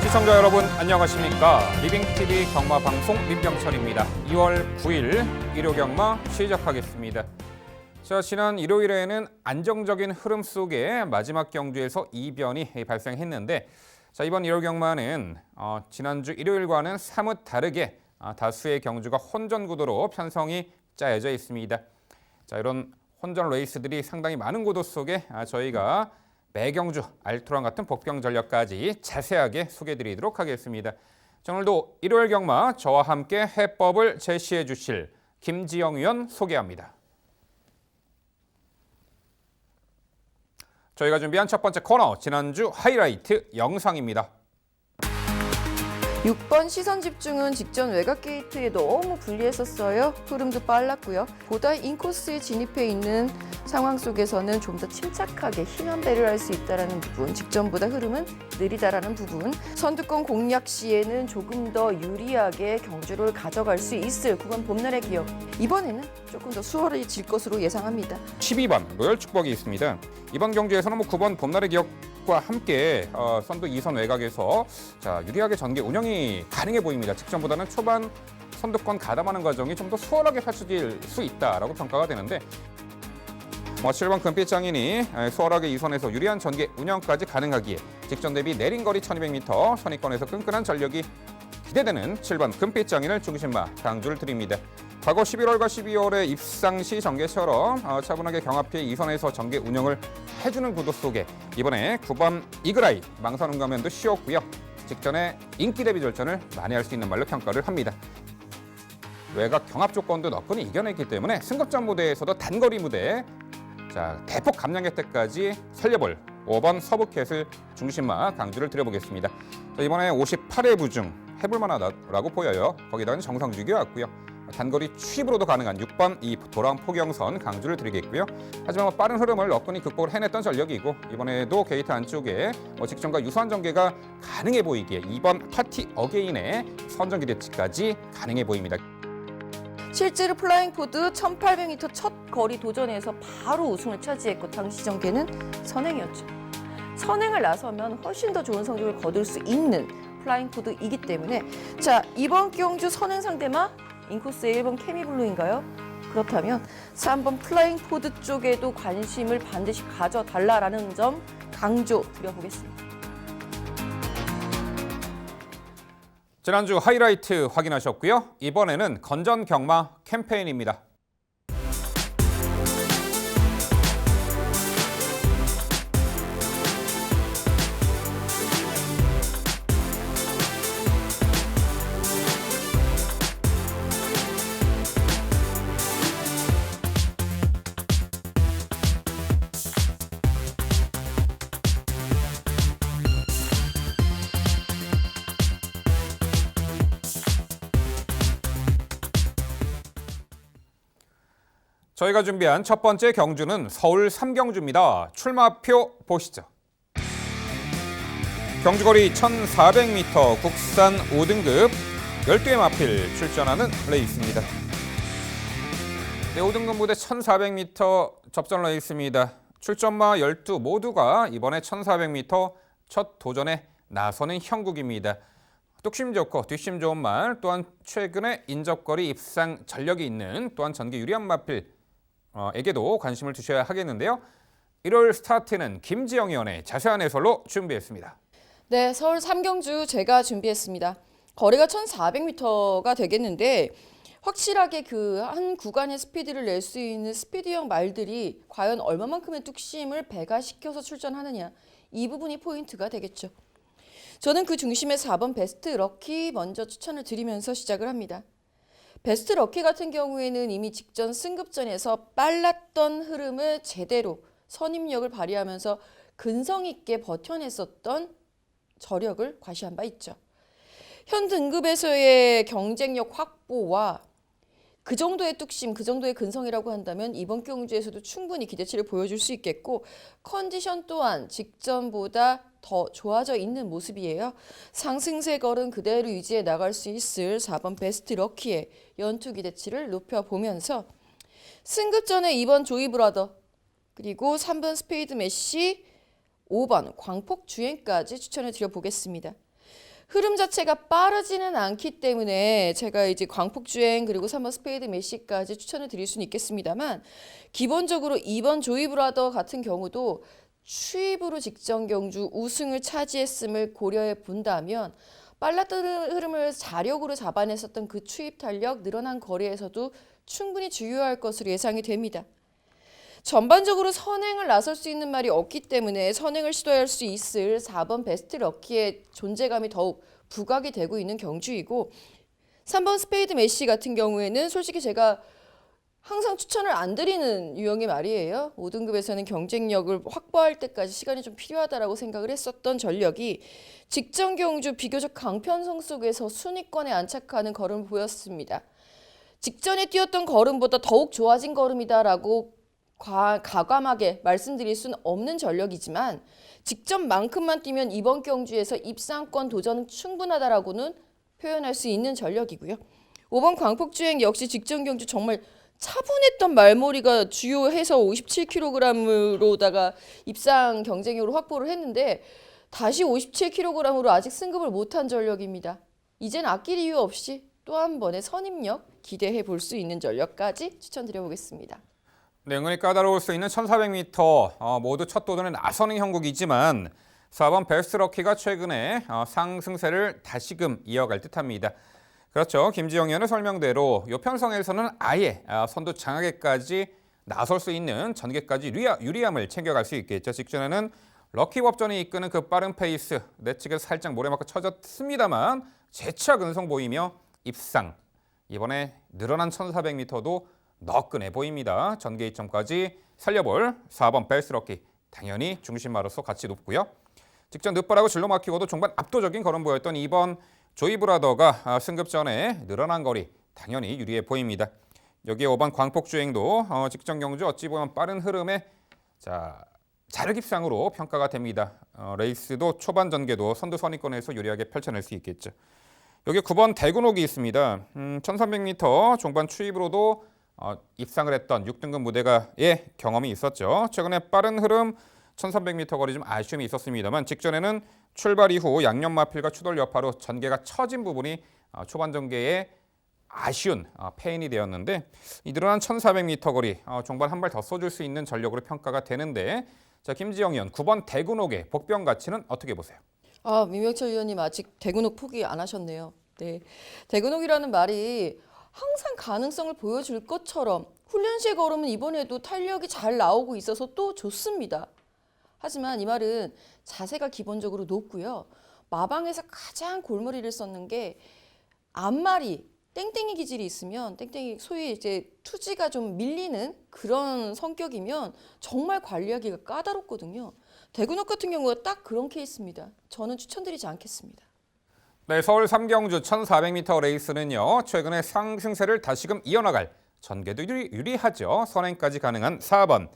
시청자 여러분 안녕하십니까. 리빙TV 경마방송 민병철입니다. 2월 9일 일요경마 시작하겠습니다. 자, 지난 일요일에는 안정적인 흐름 속에 마지막 경주에서 이변이 발생했는데 자, 이번 일요경마는 지난주 일요일과는 사뭇 다르게 다수의 경주가 혼전 구도로 편성이 짜여져 있습니다. 자, 이런 혼전 레이스들이 상당히 많은 구도 속에 저희가 매경주, 알토란 같은 복병 전략까지 자세하게 소개해드리도록 하겠습니다. 자, 오늘도 일요일 경마 저와 함께 해법을 제시해 주실 김지영 위원 소개합니다. 저희가 준비한 첫 번째 코너, 지난주 하이라이트 영상입니다. 6번 시선 집중은 직전 외곽 게이트에 너무 불리했었어요. 흐름도 빨랐고요. 보다 인코스에 진입해 있는 상황 속에서는 좀 더 침착하게 힘한 배를 할 수 있다는 부분, 직전보다 흐름은 느리다라는 부분, 선두권 공략 시에는 조금 더 유리하게 경주를 가져갈 수 있을 구간 봄날의 기억. 이번에는 조금 더 수월해질 것으로 예상합니다. 12번 로열 축복이 있습니다. 이번 경주에서는 9번 봄날의 기억과 함께 선두 2선 외곽에서 유리하게 전개 운영이 가능해 보입니다. 직전보다는 초반 선두권 가담하는 과정이 좀 더 수월하게 펼쳐질 수 있다라고 평가가 되는데 7번 금빛 장인이 수월하게 2선에서 유리한 전개 운영까지 가능하기에 직전 대비 내린 거리 1200m 선입권에서 끈끈한 전력이 기대되는 7번 금빛 장인을 중심마 강주를 드립니다. 과거 11월과 12월의 입상 시 전개처럼 차분하게 경합해 2선에서 전개 운영을 해주는 구도 속에 이번에 9번 이그라이 망선 응가면도 쉬웠고요. 직전에 인기 대비 절전을 만회할 수 있는 말로 평가를 합니다. 외곽 경합 조건도 너끈히 이겨냈기 때문에 승급전 무대에서도 단거리 무대 대폭 감량 혜택까지 살려볼 5번 서브캣을 중심마 강주를 드려보겠습니다. 이번에 58회 부중 해볼 만하다라고 보여요. 거기다가 정성주기 왔고요. 단거리 추입으로도 가능한 6번 이 돌아온 포경선 강주를 드리겠고요. 하지만 빠른 흐름을 너끈히 극복을 해냈던 전력이고 이번에도 게이트 안쪽에 직전과 유사한 전개가 가능해 보이기에 2번 파티 어게인의 선전 기대치까지 가능해 보입니다. 실제로 플라잉 포드 1800m 첫 거리 도전에서 바로 우승을 차지했고 당시 전개는 선행이었죠. 선행을 나서면 훨씬 더 좋은 성적을 거둘 수 있는 플라잉 포드이기 때문에 자, 이번 경주 선행 상대마 인코스의 1번 케미블루인가요? 그렇다면 3번 플라잉 포드 쪽에도 관심을 반드시 가져달라라는 점 강조 드려보겠습니다. 지난주 하이라이트 확인하셨고요. 이번에는 건전 경마 캠페인입니다. 저희가 준비한 첫 번째 경주는 서울 3경주입니다. 출마표 보시죠. 경주거리 1400m 국산 5등급 12회 마필 출전하는 레이스입니다. 네, 5등급 무대 1400m 접전 레이스입니다. 출전마 12 모두가 이번에 1400m 첫 도전에 나서는 형국입니다. 뚝심 좋고 뒷심 좋은 말, 또한 최근에 인접거리 입상 전력이 있는 또한 전개 유리한 마필 에게도 관심을 두셔야 하겠는데요. 1월 스타트는 김지영 위원의 자세한 해설로 준비했습니다. 네, 서울 3경주 제가 준비했습니다. 거리가 1400m가 되겠는데 확실하게 그 한 구간의 스피드를 낼 수 있는 스피드형 말들이 과연 얼마만큼의 뚝심을 배가시켜서 출전하느냐, 이 부분이 포인트가 되겠죠. 저는 그 중심에 4번 베스트 럭키 먼저 추천을 드리면서 시작을 합니다. 베스트 럭키 같은 경우에는 이미 직전 승급전에서 빨랐던 흐름을 제대로 선임력을 발휘하면서 근성 있게 버텨냈었던 저력을 과시한 바 있죠. 현 등급에서의 경쟁력 확보와 그 정도의 뚝심, 그 정도의 근성이라고 한다면 이번 경주에서도 충분히 기대치를 보여줄 수 있겠고 컨디션 또한 직전보다 더 좋아져 있는 모습이에요. 상승세 걸은 그대로 유지해 나갈 수 있을 4번 베스트 럭키의 연투 기대치를 높여보면서 승급전에 2번 조이브라더 그리고 3번 스페이드 메시 5번 광폭 주행까지 추천을 드려보겠습니다. 흐름 자체가 빠르지는 않기 때문에 제가 이제 광폭주행 그리고 3번 스페이드 메시까지 추천을 드릴 수는 있겠습니다만 기본적으로 2번 조이브라더 같은 경우도 추입으로 직전 경주 우승을 차지했음을 고려해 본다면 빨랐던 흐름을 자력으로 잡아냈었던 그 추입 탄력 늘어난 거리에서도 충분히 주요할 것으로 예상이 됩니다. 전반적으로 선행을 나설 수 있는 말이 없기 때문에 선행을 시도할 수 있을 4번 베스트 럭키의 존재감이 더욱 부각이 되고 있는 경주이고 3번 스페이드 메시 같은 경우에는 솔직히 제가 항상 추천을 안 드리는 유형의 말이에요. 5등급에서는 경쟁력을 확보할 때까지 시간이 좀 필요하다라고 생각을 했었던 전력이 직전 경주 비교적 강편성 속에서 순위권에 안착하는 걸음을 보였습니다. 직전에 뛰었던 걸음보다 더욱 좋아진 걸음이다라고 과감하게 말씀드릴 수는 없는 전력이지만 직전만큼만 뛰면 이번 경주에서 입상권 도전은 충분하다라고는 표현할 수 있는 전력이고요. 5번 광폭주행 역시 직전 경주 정말 차분했던 말머리가 주요해서 57kg으로다가 입상 경쟁력으로 확보를 했는데 다시 57kg으로 아직 승급을 못한 전력입니다. 이젠 아낄 이유 없이 또 한 번의 선임력 기대해 볼 수 있는 전력까지 추천드려보겠습니다. 네, 은근히 까다로울 수 있는 1400m 모두 첫 도전은 나서는 형국이지만 4번 베스트 럭키가 최근에 상승세를 다시금 이어갈 듯합니다. 그렇죠. 김지영 의원의 설명대로 이 편성에서는 아예 선두 장악에까지 나설 수 있는 전개까지 유리함을 챙겨갈 수 있겠죠. 직전에는 럭키 법전이 이끄는 그 빠른 페이스 내측에서 살짝 모래맞고 쳐졌습니다만 재차 근성 보이며 입상. 이번에 늘어난 1400m도 너끈해 보입니다. 전개 이점까지 살려볼 4번 베스트 럭키 당연히 중심마로서 가치 높고요. 직전 늦바라고 질러 막히고도 종반 압도적인 걸음 보였던 2번 조이브라더가 승급 전에 늘어난 거리 당연히 유리해 보입니다. 여기에 5번 광폭주행도 직전 경주 어찌 보면 빠른 흐름에 자력 입상으로 평가가 됩니다. 레이스도 초반 전개도 선두 선위권에서 유리하게 펼쳐낼 수 있겠죠. 여기 9번 대군옥이 있습니다. 1300m 종반 추입으로도 입상을 했던 6등급 무대가의 경험이 있었죠. 최근에 빠른 흐름 1300m 거리 좀 아쉬움이 있었습니다만 직전에는 출발 이후 양념 마필과 추돌 여파로 전개가 처진 부분이 초반 전개에 아쉬운 패인이 되었는데 이 늘어난 1400m 거리 종반 한 발 더 쏘줄 수 있는 전력으로 평가가 되는데 자 김지영 의원 9번 대군옥의 복병 가치는 어떻게 보세요? 민명철 의원님 아직 대군옥 포기 안 하셨네요. 네, 대군옥이라는 말이 항상 가능성을 보여줄 것처럼 훈련시의 걸음은 이번에도 탄력이 잘 나오고 있어서 또 좋습니다. 하지만 이 말은 자세가 기본적으로 높고요. 마방에서 가장 골머리를 썼는 게 앞말이 땡땡이 기질이 있으면 땡땡이 소위 이제 투지가 좀 밀리는 그런 성격이면 정말 관리하기가 까다롭거든요. 대군옥 같은 경우가 딱 그런 케이스입니다. 저는 추천드리지 않겠습니다. 네, 서울 삼경주 1400m 레이스는요. 최근에 상승세를 다시금 이어나갈 전개도 유리하죠. 선행까지 가능한 4번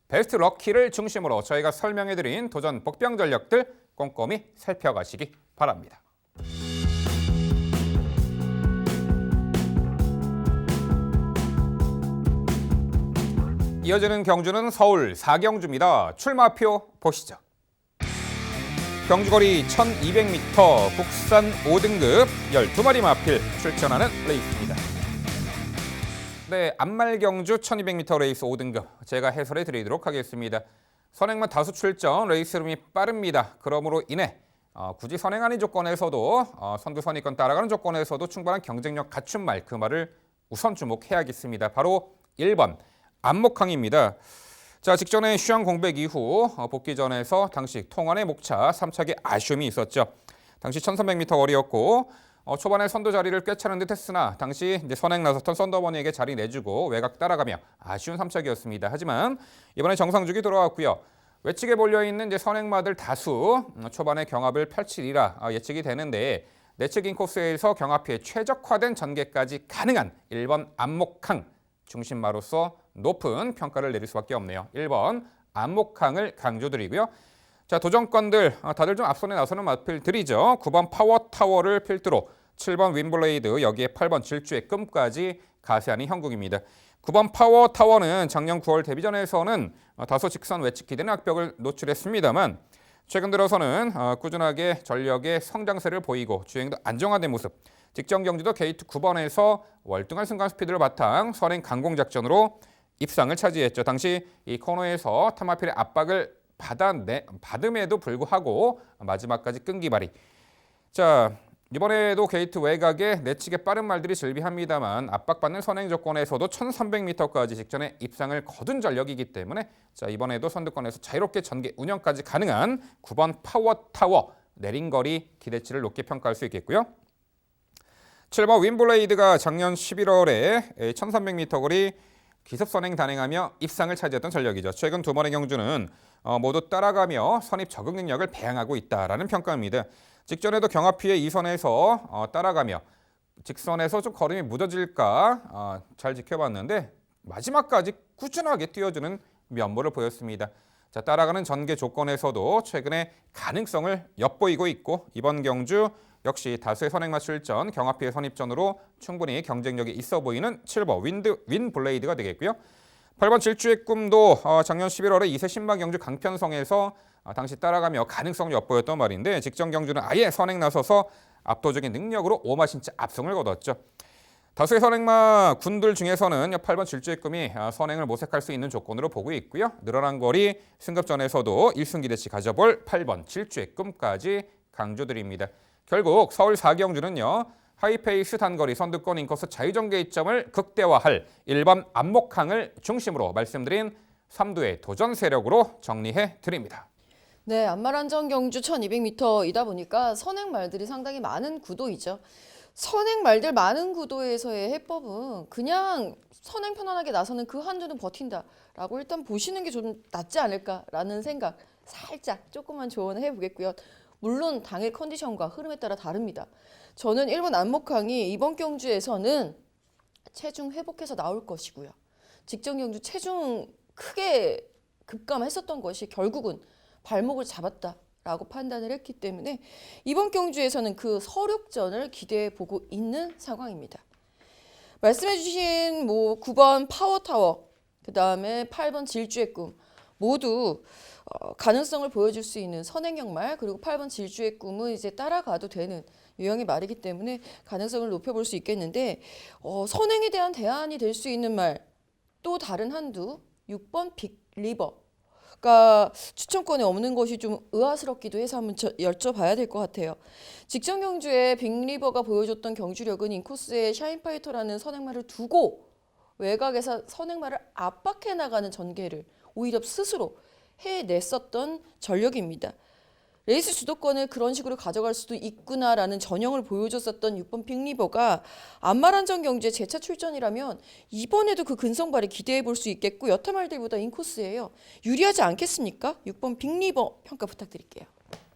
베스트 럭키를 중심으로 저희가 설명해드린 도전 복병 전력들 꼼꼼히 살펴가시기 바랍니다. 이어지는 경주는 서울 4경주입니다. 출마표 보시죠. 경주거리 1200m 국산 5등급 12마리 마필 출전하는 레이스입니다. 네, 앞말경주 1200m 레이스 5등급 제가 해설해 드리도록 하겠습니다. 선행만 다수 출전, 레이스 흐름이 빠릅니다. 그러므로 인해 굳이 선행 아닌 조건에서도 선두 선의권 따라가는 조건에서도 충분한 경쟁력 갖춘 말, 그 말을 우선 주목해야겠습니다. 바로 1번 안목항입니다. 자, 직전에 휴양 공백 이후 복귀전에서 당시 통안의 목차 3착에 아쉬움이 있었죠. 당시 1300m 거리였고 초반에 선두 자리를 꿰차는 듯 했으나 당시 이제 선행 나섰던 썬더버니에게 자리 내주고 외곽 따라가며 아쉬운 3착이었습니다. 하지만 이번에 정상주기 돌아왔고요. 외측에 몰려있는 이제 선행마들 다수 초반에 경합을 펼치리라 예측이 되는데 내측 인코스에서 경합에 최적화된 전개까지 가능한 1번 안목항 중심마로서 높은 평가를 내릴 수밖에 없네요. 1번 안목항을 강조드리고요. 자, 도전권들 다들 좀 앞선에 나서는 마필들이죠. 9번 파워타워를 필두로 7번 윈블레이드, 여기에 8번 질주의 끔까지 가세하는 형국입니다. 9번 파워타워는 작년 9월 데뷔전에서는 다소 직선 외측 기대는 악벽을 노출했습니다만 최근 들어서는 꾸준하게 전력의 성장세를 보이고 주행도 안정화된 모습. 직전 경주도 게이트 9번에서 월등한 순간 스피드를 바탕 선행 강공 작전으로 입상을 차지했죠. 당시 이 코너에서 타마필의 압박을 받음에도 불구하고 마지막까지 끈기 발휘. 자, 이번에도 게이트 외곽에 내치게 빠른 말들이 즐비합니다만 압박받는 선행 조건에서도 1300m까지 직전에 입상을 거둔 전력이기 때문에 자, 이번에도 선두권에서 자유롭게 전개 운영까지 가능한 9번 파워타워 내린 거리 기대치를 높게 평가할 수 있겠고요. 7번 윈블레이드가 작년 11월에 1300m 거리 기습선행 단행하며 입상을 차지했던 전력이죠. 최근 두 번의 경주는 모두 따라가며 선입 적응 능력을 배양하고 있다라는 평가입니다. 직전에도 경합피의 2선에서 따라가며 직선에서 좀 걸음이 무뎌질까 잘 지켜봤는데 마지막까지 꾸준하게 뛰어주는 면모를 보였습니다. 자, 따라가는 전개 조건에서도 최근에 가능성을 엿보이고 있고 이번 경주 역시 다수의 선행마 출전, 경합피의 선입전으로 충분히 경쟁력이 있어 보이는 7번 윈블레이드가 되겠고요. 8번 질주의 꿈도 작년 11월에 2세 신마 경주 강편성에서 당시 따라가며 가능성을 엿보였던 말인데 직전 경주는 아예 선행 나서서 압도적인 능력으로 오마신차 압승을 거뒀죠. 다수의 선행마 군들 중에서는 8번 질주의 꿈이 선행을 모색할 수 있는 조건으로 보고 있고요. 늘어난 거리 승급전에서도 1승 기대치 가져볼 8번 질주의 꿈까지 강조드립니다. 결국 서울 4경주는요. 하이페이스 단거리 선두권 인코스 자유전개 이점을 극대화할 1번 안목항을 중심으로 말씀드린 3두의 도전 세력으로 정리해 드립니다. 네, 안마란정 경주 1200m이다 보니까 선행 말들이 상당히 많은 구도이죠. 선행 말들 많은 구도에서의 해법은 그냥 선행 편안하게 나서는 그 한주는 버틴다라고 일단 보시는 게 좀 낫지 않을까라는 생각 살짝 조금만 조언을 해보겠고요. 물론 당일 컨디션과 흐름에 따라 다릅니다. 저는 1번 안목항이 이번 경주에서는 체중 회복해서 나올 것이고요. 직전 경주 체중 크게 급감했었던 것이 결국은 발목을 잡았다라고 판단을 했기 때문에 이번 경주에서는 그 서륙전을 기대해 보고 있는 상황입니다. 말씀해주신 9번 파워타워, 그 다음에 8번 질주의 꿈 모두 가능성을 보여줄 수 있는 선행형 말, 그리고 8번 질주의 꿈은 이제 따라가도 되는 유형의 말이기 때문에 가능성을 높여볼 수 있겠는데 선행에 대한 대안이 될 수 있는 말 또 다른 한두 6번 빅리버가 추천권에 없는 것이 좀 의아스럽기도 해서 한번 여쭤봐야 될 것 같아요. 직전 경주에 빅리버가 보여줬던 경주력은 인코스에 샤인파이터라는 선행말을 두고 외곽에서 선행말을 압박해 나가는 전개를 오히려 스스로 해냈었던 전력입니다. 레이스 주도권을 그런 식으로 가져갈 수도 있구나라는 전형을 보여줬었던 6번 빅리버가 안마란정 경주에 재차 출전이라면 이번에도 그 근성발휘 기대해 볼 수 있겠고 여타 말들보다 인코스예요. 유리하지 않겠습니까? 6번 빅리버 평가 부탁드릴게요.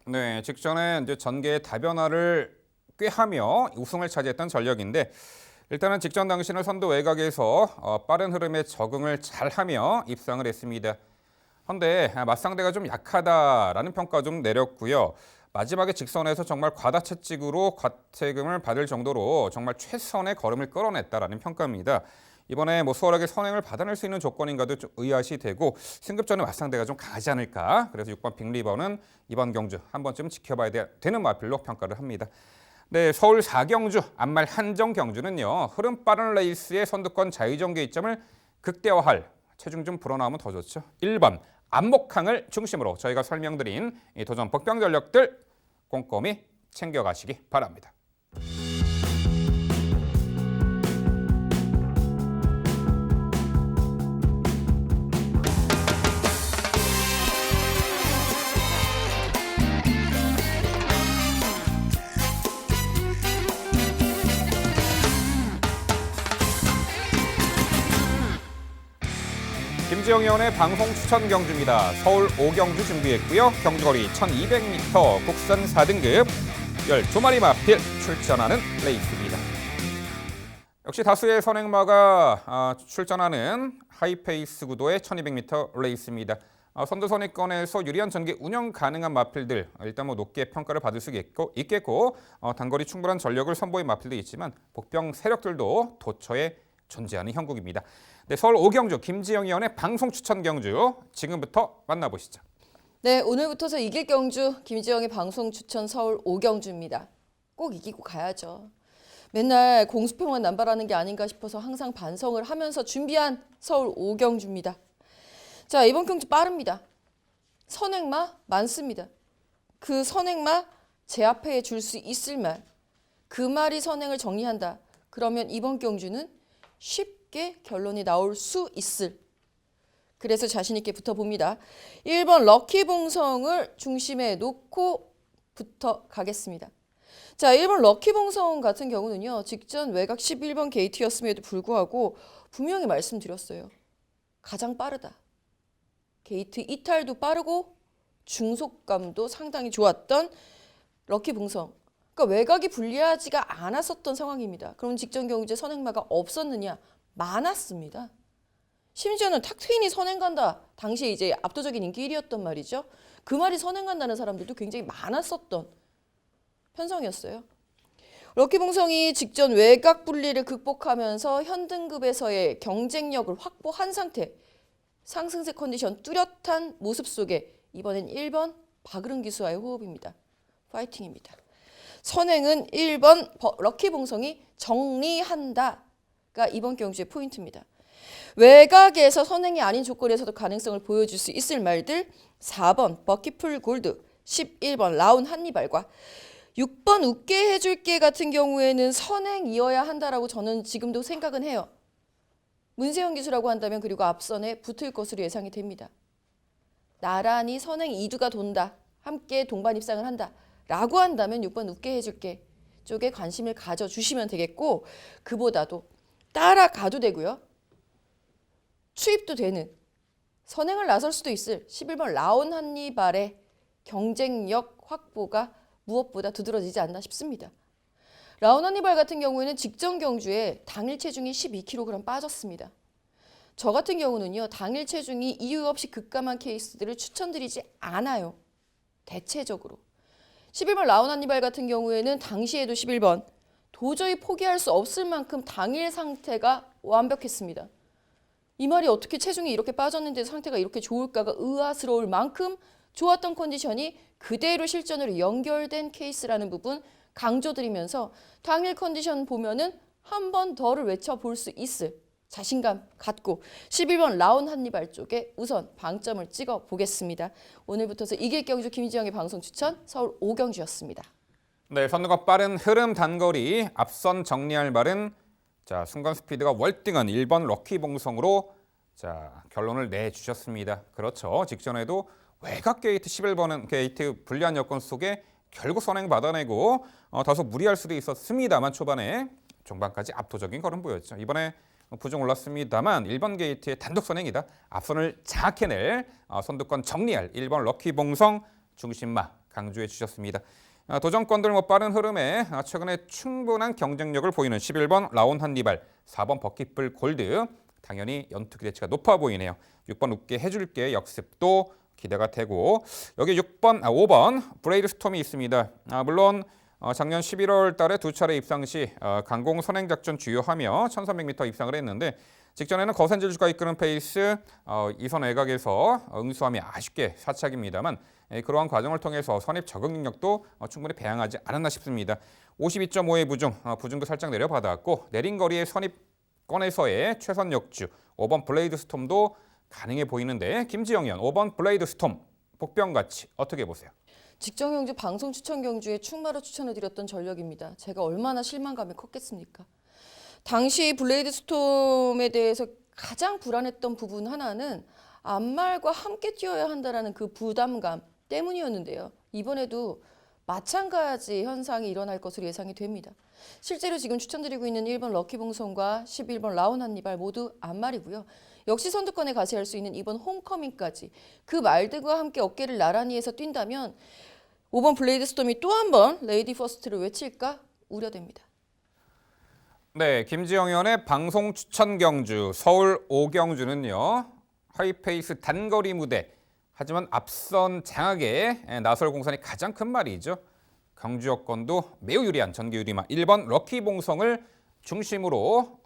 네, 직전에 이제 전개의 다변화를 꾀하며 우승을 차지했던 전력인데 일단은 직전 당시는 선두 외곽에서 빠른 흐름에 적응을 잘하며 입상을 했습니다. 그런데 맞상대가 좀 약하다라는 평가 좀 내렸고요. 마지막에 직선에서 정말 과다채찍으로 과태금을 받을 정도로 정말 최선의 걸음을 끌어냈다라는 평가입니다. 이번에 수월하게 선행을 받아낼 수 있는 조건인가도 좀 의아시 되고 승급전에 맞상대가 좀 강하지 않을까. 그래서 6번 빅리버는 이번 경주 한 번쯤 지켜봐야 되는 마필로 평가를 합니다. 네, 서울 4경주 안말 한정 경주는요. 흐름 빠른 레이스의 선두권 자유전개 이점을 극대화할 체중 좀 불어나오면 더 좋죠. 1번 안목항을 중심으로 저희가 설명드린 이 도전 복병 전력들 꼼꼼히 챙겨가시기 바랍니다. 김지영 의원의 방송 추천 경주입니다. 서울 5경주 준비했고요. 경주거리 1200m 국산 4등급 12마리 마필 출전하는 레이스입니다. 역시 다수의 선행마가 출전하는 하이페이스 구도의 1200m 레이스입니다. 선두 선입권에서 유리한 전개 운영 가능한 마필들 일단 높게 평가를 받을 수 있겠고 단거리 충분한 전력을 선보인 마필도 있지만 복병 세력들도 도처에 존재하는 형국입니다. 네, 서울 5경주 김지영 의원의 방송 추천 경주 지금부터 만나보시죠. 네, 오늘부터서 이길 경주 김지영의 방송 추천 서울 5경주입니다. 꼭 이기고 가야죠. 맨날 공수평만 남발하는 게 아닌가 싶어서 항상 반성을 하면서 준비한 서울 5경주입니다. 자, 이번 경주 빠릅니다. 선행마 많습니다. 그 선행마 제 앞에 줄 수 있을 말, 그 말이 선행을 정리한다. 그러면 이번 경주는 쉽게 결론이 나올 수 있을. 그래서 자신 있게 붙어봅니다. 1번 럭키봉성을 중심에 놓고 붙어 가겠습니다. 자, 1번 럭키봉성 같은 경우는요. 직전 외곽 11번 게이트였음에도 불구하고 분명히 말씀드렸어요. 가장 빠르다. 게이트 이탈도 빠르고 중속감도 상당히 좋았던 럭키봉성. 그러니까 외곽이 불리하지가 않았었던 상황입니다. 그럼 직전 경주에 선행마가 없었느냐? 많았습니다. 심지어는 탁트윈이 선행 간다. 당시에 이제 압도적인 인기 1위였던 말이죠. 그 말이 선행 간다는 사람들도 굉장히 많았었던 편성이었어요. 럭키봉성이 직전 외곽 분리를 극복하면서 현등급에서의 경쟁력을 확보한 상태, 상승세 컨디션 뚜렷한 모습 속에 이번엔 1번 박으른 기수와의 호흡입니다. 파이팅입니다. 선행은 1번 럭키봉성이 정리한다가 이번 경주의 포인트입니다. 외곽에서 선행이 아닌 조건에서도 가능성을 보여줄 수 있을 말들 4번 버키풀 골드, 11번 라운 한니발과 6번 웃게 해줄게 같은 경우에는 선행이어야 한다라고 저는 지금도 생각은 해요. 문세영 기수라고 한다면 그리고 앞선에 붙을 것으로 예상이 됩니다. 나란히 선행 2두가 돈다. 함께 동반 입상을 한다. 라고 한다면 6번 웃게 해줄게 쪽에 관심을 가져주시면 되겠고 그보다도 따라가도 되고요. 추입도 되는 선행을 나설 수도 있을 11번 라온 한니발의 경쟁력 확보가 무엇보다 두드러지지 않나 싶습니다. 라온 한니발 같은 경우에는 직전 경주에 당일 체중이 12kg 빠졌습니다. 저 같은 경우는요. 당일 체중이 이유 없이 급감한 케이스들을 추천드리지 않아요. 대체적으로. 11번 라온 한니발 같은 경우에는 당시에도 11번 도저히 포기할 수 없을 만큼 당일 상태가 완벽했습니다. 이 말이 어떻게 체중이 이렇게 빠졌는데 상태가 이렇게 좋을까가 의아스러울 만큼 좋았던 컨디션이 그대로 실전으로 연결된 케이스라는 부분 강조드리면서 당일 컨디션 보면은 한 번 더를 외쳐볼 수 있을 자신감 갖고 11번 라온 한니발 쪽에 우선 방점을 찍어 보겠습니다. 오늘부터서 이길 경주 김지영의 방송 추천 서울 5경주였습니다. 네, 선두가 빠른 흐름 단거리 앞선 정리할 말은 자, 순간 스피드가 월등한 1번 럭키봉성으로 자, 결론을 내주셨습니다. 그렇죠. 직전에도 외곽 게이트 11번은 게이트 불리한 여건 속에 결국 선행 받아내고 다소 무리할 수도 있었습니다만 초반에 종반까지 압도적인 걸음 보였죠. 이번에 부중 올랐습니다만 1번 게이트의 단독 선행이다. 앞선을 장악해낼 선두권 정리할 1번 럭키봉성 중심마 강조해 주셨습니다. 도전권들 빠른 흐름에 최근에 충분한 경쟁력을 보이는 11번 라온 한니발, 4번 버킷풀 골드 당연히 연투 기대치가 높아 보이네요. 6번 웃게 해줄게 역습도 기대가 되고 여기 5번 브레이드 스톰이 있습니다. 물론 작년 11월 달에 두 차례 입상 시 강공 선행 작전 주요하며 1300m 입상을 했는데 직전에는 거센질주가 이끄는 페이스 2선 외곽에서 응수함이 아쉽게 사착입니다만 그러한 과정을 통해서 선입 적응 능력도 충분히 배양하지 않았나 싶습니다. 52.5의 부중도 살짝 내려받았고 내린 거리의 선입권에서의 최선 역주 5번 블레이드 스톰도 가능해 보이는데 김지영 의원 5번 블레이드 스톰 복병같이 어떻게 보세요? 직전 경주 방송 추천 경주에 충마로 추천해드렸던 전력입니다. 제가 얼마나 실망감이 컸겠습니까? 당시 블레이드 스톰에 대해서 가장 불안했던 부분 하나는 앞말과 함께 뛰어야 한다는 그 부담감 때문이었는데요. 이번에도 마찬가지 현상이 일어날 것으로 예상이 됩니다. 실제로 지금 추천드리고 있는 1번 럭키봉성과 11번 라온 한니발 모두 앞말이고요. 역시 선두권에 가세할 수 있는 2번 홈커밍까지 그 말들과 함께 어깨를 나란히 해서 뛴다면 5번 블레이드 스톰이 또 한 번 레이디 퍼스트를 외칠까 우려됩니다. 네, 김지영 의원의 방송 추천 경주 서울 5경주는요. 하이페이스 단거리 무대 하지만 앞선 장악에 나설 공산이 가장 큰 말이죠. 경주 여건도 매우 유리한 전개 유리마 1번 럭키봉성을 중심으로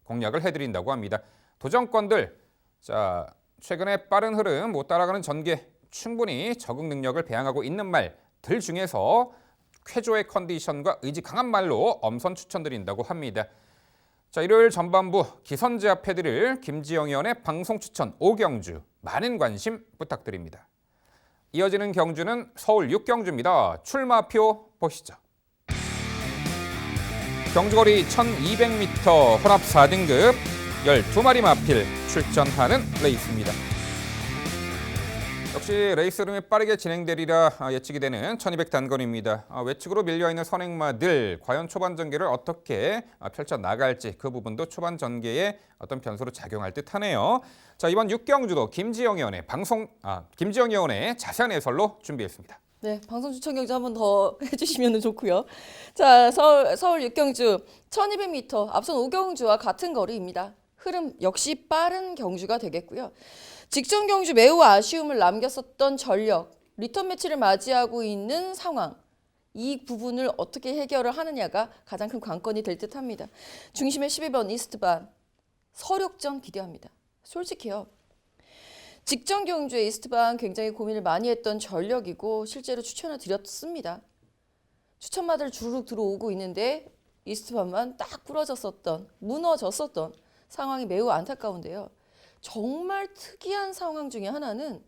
공략을 해드린다고 합니다. 도전권들 자 최근에 빠른 흐름 못 따라가는 전개 충분히 적응 능력을 배양하고 있는 말들 중에서 쾌조의 컨디션과 의지 강한 말로 엄선 추천드린다고 합니다. 자, 일요일 전반부 기선제압해드릴 김지영 의원의 방송 추천 5경주 많은 관심 부탁드립니다. 이어지는 경주는 서울 6경주입니다. 출마표 보시죠. 경주거리 1200m 혼합 4등급 12마리 마필 출전하는 레이스입니다. 역시 레이스 흐름이 빠르게 진행되리라 예측이 되는 1200 단거리입니다. 외측으로 밀려있는 선행마들 과연 초반 전개를 어떻게 펼쳐나갈지 그 부분도 초반 전개에 어떤 변수로 작용할 듯하네요. 자, 이번 6경주도 김지영 의원의 자세한 해설로 준비했습니다. 네, 방송 추천 경주 한 번 더 해주시면 좋고요. 자, 서울 6경주 1200m 앞선 5경주와 같은 거리입니다. 흐름 역시 빠른 경주가 되겠고요. 직전 경주 매우 아쉬움을 남겼었던 전력, 리턴 매치를 맞이하고 있는 상황, 이 부분을 어떻게 해결을 하느냐가 가장 큰 관건이 될 듯합니다. 중심에 12번 이스트반, 서력전 기대합니다. 솔직해요. 직전 경주에 이스트반 굉장히 고민을 많이 했던 전력이고 실제로 추천을 드렸습니다. 추천마들 주르륵 들어오고 있는데 이스트반만 딱 무너졌었던 상황이 매우 안타까운데요. 정말 특이한 상황 중에 하나는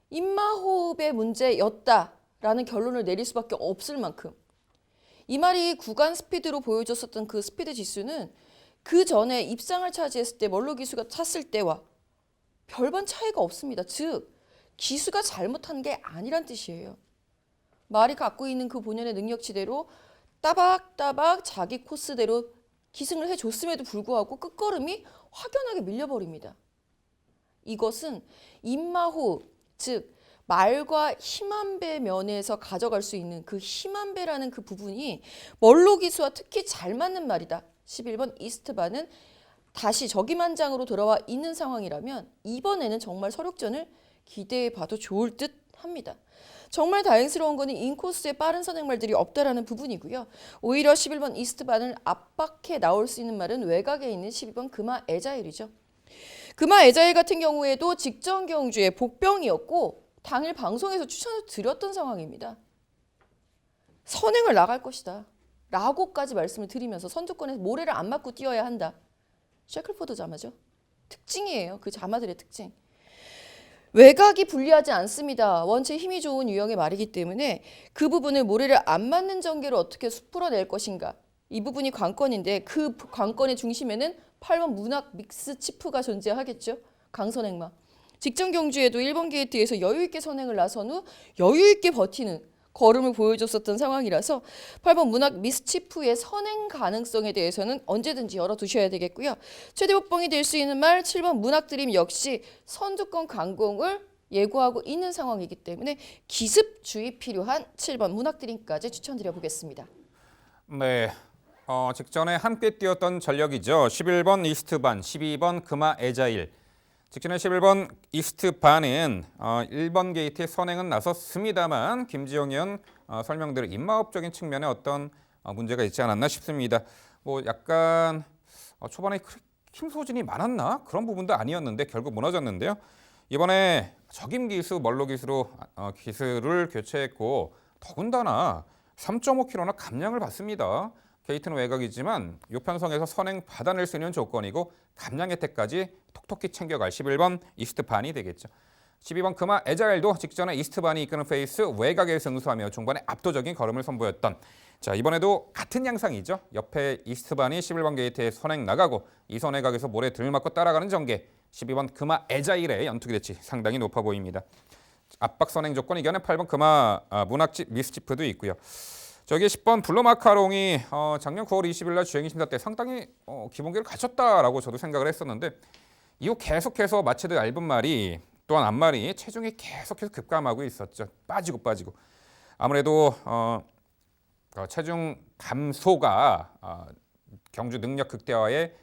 입마호흡의 문제였다라는 결론을 내릴 수밖에 없을 만큼 이 말이 구간 스피드로 보여줬었던 그 스피드 지수는 그 전에 입상을 차지했을 때 멀로 기수가 탔을 때와 별반 차이가 없습니다. 즉 기수가 잘못한 게 아니란 뜻이에요. 말이 갖고 있는 그 본연의 능력치대로 따박따박 자기 코스대로 기승을 해줬음에도 불구하고 끝걸음이 확연하게 밀려버립니다. 이것은 입마호흡, 즉 말과 힘한배 면에서 가져갈 수 있는 그 힘한배라는 그 부분이 멀로 기수와 특히 잘 맞는 말이다. 11번 이스트반은 다시 저기만장으로 돌아와 있는 상황이라면 이번에는 정말 서력전을 기대해봐도 좋을 듯 합니다. 정말 다행스러운 거는 인코스에 빠른 선행말들이 없다라는 부분이고요. 오히려 11번 이스트반을 압박해 나올 수 있는 말은 외곽에 있는 12번 금화 에자일이죠. 금화 에자일 같은 경우에도 직전 경주에 복병이었고 당일 방송에서 추천을 드렸던 상황입니다. 선행을 나갈 것이다 라고까지 말씀을 드리면서 선두권에서 모래를 안 맞고 뛰어야 한다. 셰클포드 자마죠. 특징이에요. 그 자마들의 특징. 외곽이 불리하지 않습니다. 원체 힘이 좋은 유형의 말이기 때문에 그 부분을 모래를 안 맞는 전개로 어떻게 풀어낼 것인가. 이 부분이 관건인데 그 관건의 중심에는 8번 문학 믹스 치프가 존재하겠죠. 강선행마. 직전 경주에도 1번 게이트에서 여유 있게 선행을 나선 후 여유 있게 버티는 걸음을 보여줬었던 상황이라서 8번 문학 미스치프의 선행 가능성에 대해서는 언제든지 열어두셔야 되겠고요. 최대 복봉이 될 수 있는 말 7번 문학드림 역시 선두권 강공을 예고하고 있는 상황이기 때문에 기습 주의 필요한 7번 문학드림까지 추천드려보겠습니다. 네, 직전에 함께 뛰었던 전력이죠. 11번 이스트반, 12번 금화 에자일. 직전에 11번 이스트반은 1번 게이트에 선행은 나섰습니다만 김지영 의원 설명대로 입마업적인 측면에 어떤 문제가 있지 않았나 싶습니다. 뭐 약간 초반에 힘 소진이 많았나? 그런 부분도 아니었는데 결국 무너졌는데요. 이번에 적임 기수, 멀로 기수로 기수를 교체했고 더군다나 3.5km나 감량을 받습니다. 게이트는 외곽이지만 요편성에서 선행 받아낼 수 있는 조건이고 감량 혜택까지 톡톡히 챙겨갈 11번 이스트반이 되겠죠. 12번 금화 에자일도 직전에 이스트반이 이끄는 페이스 외곽에 승수하며 중반에 압도적인 걸음을 선보였던 자 이번에도 같은 양상이죠. 옆에 이스트반이 11번 게이트에 선행 나가고 이선 외곽에서 모래 들맞고 따라가는 전개 12번 금화 에자일의 연투 기대치 상당히 높아 보입니다. 압박 선행 조건 이겨낸 8번 금화 문학지 미스치프도 있고요. 저기 10번 블루마카롱이 작년 9월 20일 날 주행이 심사 때 상당히 기본기를 갖췄다라고 저도 생각을 했었는데 이후 계속해서 마체드 얇은 말이 또한 앞말이 체중이 계속해서 급감하고 있었죠. 빠지고 아무래도 체중 감소가 경주 능력 극대화에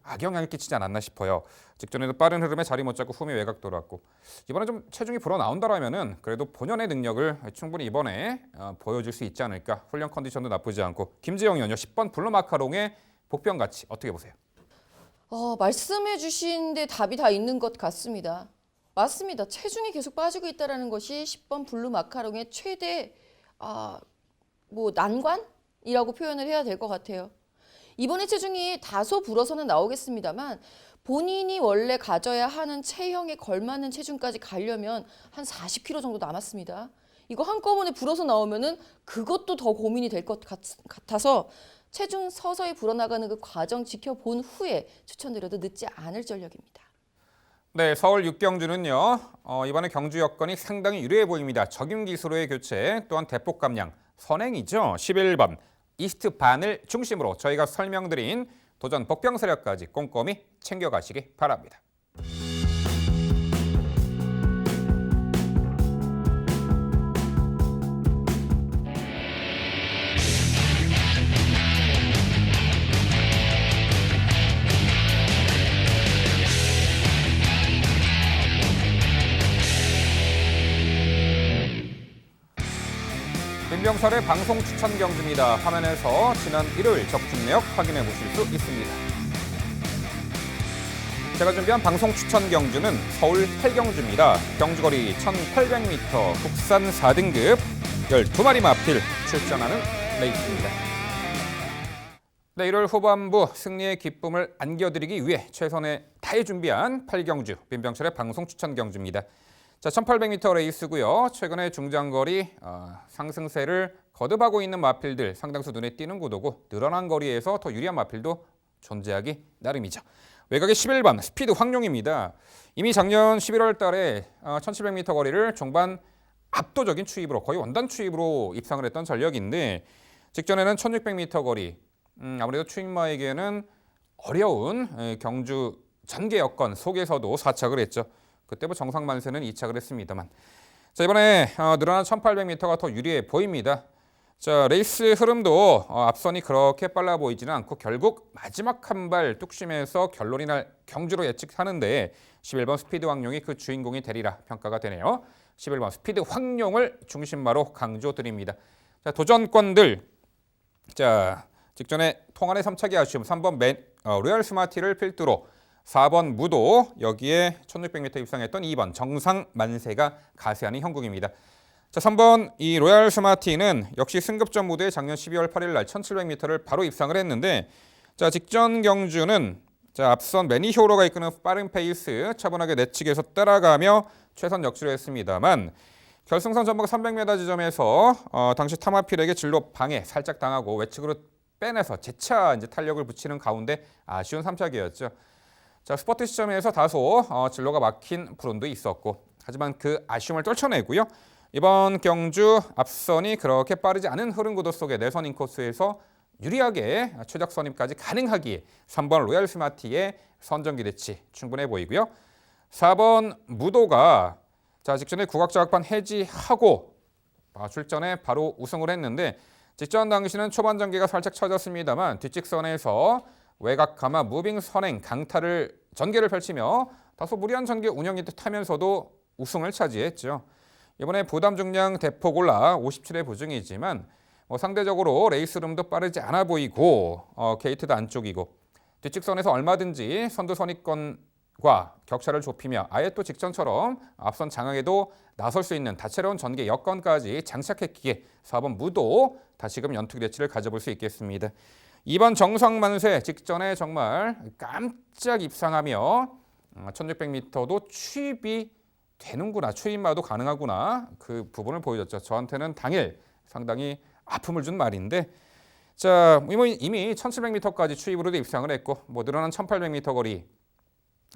악영향을 끼치지 않았나 싶어요. 직전에도 빠른 흐름에 자리 못 잡고 후미 외곽 돌았고 이번에 좀 체중이 불어 나온다라면은 그래도 본연의 능력을 충분히 이번에 보여줄 수 있지 않을까. 훈련 컨디션도 나쁘지 않고 김지영 의원요 10번 블루마카롱의 복병 가치 어떻게 보세요? 말씀해 주신 데 답이 다 있는 것 같습니다. 맞습니다. 체중이 계속 빠지고 있다는 것이 10번 블루 마카롱의 최대 난관이라고 표현을 해야 될 것 같아요. 이번에 체중이 다소 불어서는 나오겠습니다만 본인이 원래 가져야 하는 체형에 걸맞는 체중까지 가려면 한 40kg 정도 남았습니다. 이거 한꺼번에 불어서 나오면은 그것도 더 고민이 될 것 같아서 체중 서서히 불어나가는 그 과정 지켜본 후에 추천드려도 늦지 않을 전력입니다. 네, 서울 6경주는요. 이번에 경주 여건이 상당히 유리해 보입니다. 적임 기수로의 교체, 또한 대폭 감량, 선행이죠. 11번 이스트 반을 중심으로 저희가 설명드린 도전 복병 세력까지 꼼꼼히 챙겨가시기 바랍니다. 민병철의 방송 추천 경주입니다. 화면에서 지난 일요일 적중 내역 확인해 보실 수 있습니다. 제가 준비한 방송 추천 경주는 서울 8경주입니다. 경주거리 1800m, 국산 4등급 12마리 마필 출전하는 레이스입니다. 네, 일요일 후반부 승리의 기쁨을 안겨드리기 위해 최선을 다해 준비한 8경주 민병철의 방송 추천 경주입니다. 자, 1800m 레이스고요. 최근에 중장거리 상승세를 거듭하고 있는 마필들 상당수 눈에 띄는 구도고 늘어난 거리에서 더 유리한 마필도 존재하기 나름이죠. 외곽의 11번 스피드 황룡입니다. 이미 작년 11월 달에 1700m 거리를 종반 압도적인 추입으로 거의 원단 추입으로 입상을 했던 전력인데 직전에는 1600m 거리 아무래도 추입마에게는 어려운 경주 전개 여건 속에서도 4착을 했죠. 그때 정상 만세는 2착을 했습니다만 자, 이번에 늘어난 1800m가 더 유리해 보입니다. 자, 레이스 흐름도 앞선이 그렇게 빨라 보이지는 않고 결국 마지막 한 발 뚝심에서 결론이 날 경주로 예측하는데 11번 스피드 황룡이 그 주인공이 되리라 평가가 되네요. 11번 스피드 황룡을 중심마로 강조드립니다. 자, 도전권들 자, 직전에 통안의 3착이 아쉬움 3번 로얄 스마티를 필두로 4번 무도, 여기에 1600m 입상했던 2번 정상 만세가 가세하는 형국입니다. 자, 3번 이 로얄 스마티는 역시 승급전 무대에 작년 12월 8일 날 1700m를 바로 입상을 했는데 자, 직전 경주는 자, 앞선 매니효로가 이끄는 빠른 페이스 차분하게 내측에서 따라가며 최선 역주를 했습니다만 결승선 전방 300m 지점에서 당시 타마필에게 진로 방해 살짝 당하고 외측으로 빼내서 재차 이제 탄력을 붙이는 가운데 아쉬운 3착이었죠. 자, 스퍼트 시점에서 다소 진로가 막힌 불운도 있었고 하지만 그 아쉬움을 떨쳐내고요. 이번 경주 앞선이 그렇게 빠르지 않은 흐름 구도 속에 내선 인코스에서 유리하게 최적 선임까지 가능하기에 3번 로얄 스마티의 선전 기대치 충분해 보이고요. 4번 무도가 자, 직전에 국악자학반 해지하고 출전에 바로 우승을 했는데 직전 당시는 초반 전개가 살짝 처졌습니다만 뒷직선에서 외곽 가마 무빙 선행 강타를 전개를 펼치며 다소 무리한 전개 운영이 듯하면서도 우승을 차지했죠. 이번에 부담 중량 대폭 올라 57회 부중이지만 상대적으로 레이스 룸도 빠르지 않아 보이고 게이트도 안쪽이고 뒷직선에서 얼마든지 선두 선입권과 격차를 좁히며 아예 또 직전처럼 앞선 장악에도 나설 수 있는 다채로운 전개 여건까지 장착했기에 4번 무도 다시금 연투 기대치를 가져볼 수 있겠습니다. 2번 정상만세 직전에 정말 깜짝 입상하며 1600m도 추입이 되는구나, 추입마도 가능하구나 그 부분을 보여줬죠. 저한테는 당일 상당히 아픔을 준 말인데 자, 이미 1700m까지 추입으로도 입상을 했고 늘어난 1800m